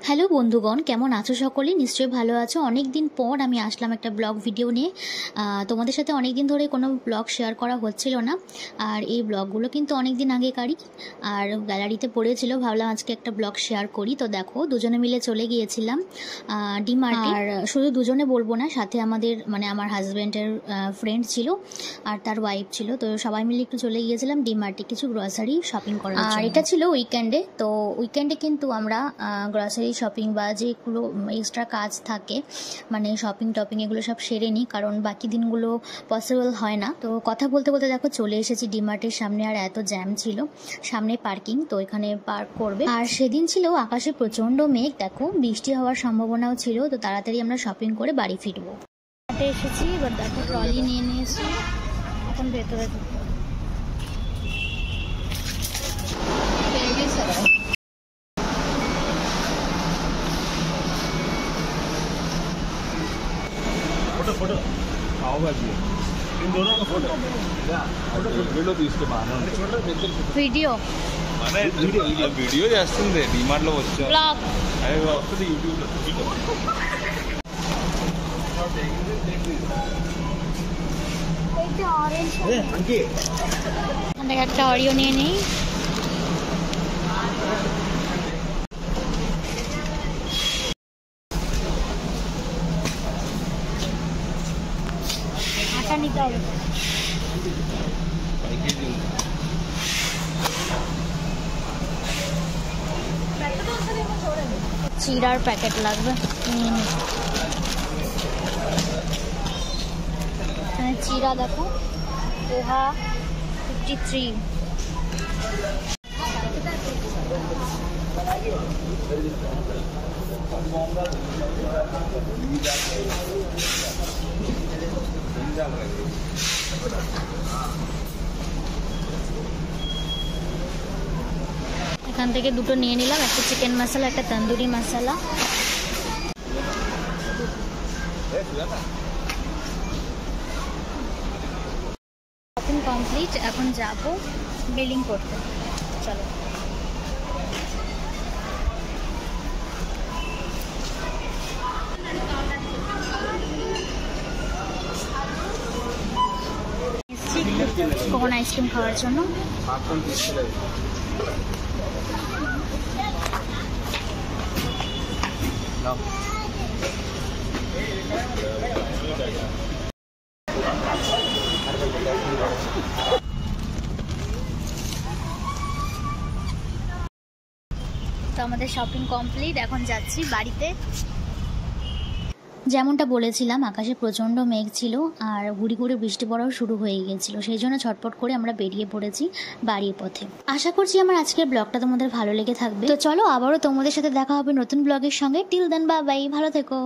Hello বন্ধুগণ, কেমন আছো সকলে? নিশ্চয়ই ভালো আছো। অনেক দিন পর আমি আসলাম একটা ব্লগ ভিডিও নিয়ে। তোমাদের সাথে অনেক দিন ধরে কোনো ব্লগ শেয়ার করা হচ্ছিল না, আর এই ব্লগগুলো কিন্তু অনেক দিন আগেকারই, আর গ্যালারিতে পড়েছিল। ভাবলাম আজকে একটা ব্লগ শেয়ার করি। তো দেখো, দুজনে মিলে চলে গিয়েছিলাম ডিমার্টে। আর শুধু দুজনে বলবো না, সাথে আমাদের আমার হাজব্যান্ডের ফ্রেন্ড ছিল আর তার ওয়াইফ ছিল। তো সবাই মিলে একটু চলে গিয়েছিলাম ডিমার্টে কিছু গ্রসারি শপিং করার জন্য। আর এটা ছিল উইকেন্ডে। তো উইকেন্ডে কিন্তু আমরা গ্রসারি শপিং বা যেগুলো এক্সট্রা কাজ থাকে, শপিং টপিং এগুলো সব সেরে নিই, কারণ বাকি দিনগুলো পসিবল হয় না। তো কথা বলতে বলতে দেখো চলে এসেছি ডিমার্টের সামনে। আর এত জ্যাম ছিল, সামনে পার্কিং, তো এখানে পার্ক করবে। আর সেদিন ছিল আকাশে প্রচণ্ড মেঘ, দেখো বৃষ্টি হওয়ার সম্ভাবনাও ছিল। তো তাড়াতাড়ি আমরা শপিং করে বাড়ি ফিরবো। এসেছি, এবার দেখো ট্রলি নিয়ে নিয়েছি, এখন ভেতরে ঢুকবো। फोटो पाव भाजी इन दोनों का फोटो వీడియో తీస్తే బాగుంది వీడియో వీడియో చేస్తుంది డిమార్ట్ లో వచ్చా బ్లాగ్ అదే వస్తుంది యూట్యూబ్ లో একটা অডিও নিয়ে নেই। আটা নিতে হবে। চিড়ার প্যাকেট লাগবে, নিয়ে নি। চিড়া দেখো, পোহা 53। এখান থেকে দুটো নিয়ে নিলাম, একটা চিকেন মশলা, একটা তন্দুরি মশলা। শপিং কমপ্লিট, এখন যাব বিলিং করতে। চলো। কোন আইসক্রিম খাওয়ার জন্য। তো আমাদের শপিং কমপ্লিট, এখন যাচ্ছি বাড়িতে। যেমনটা বলেছিলাম, আকাশে প্রচণ্ড মেঘ ছিল আর গুড়ি গুড়ি বৃষ্টি পড়াও শুরু হয়ে গিয়েছিল। সেই জন্য ছটপট করে আমরা বেরিয়ে পড়েছি বাড়ির পথে। আশা করছি আমার আজকের ব্লগটা তোমাদের ভালো লেগে থাকবে। তো চলো, আবারও তোমাদের সাথে দেখা হবে নতুন ব্লগের সঙ্গে। টিল দেন, বাই বাই, ভালো থেকো।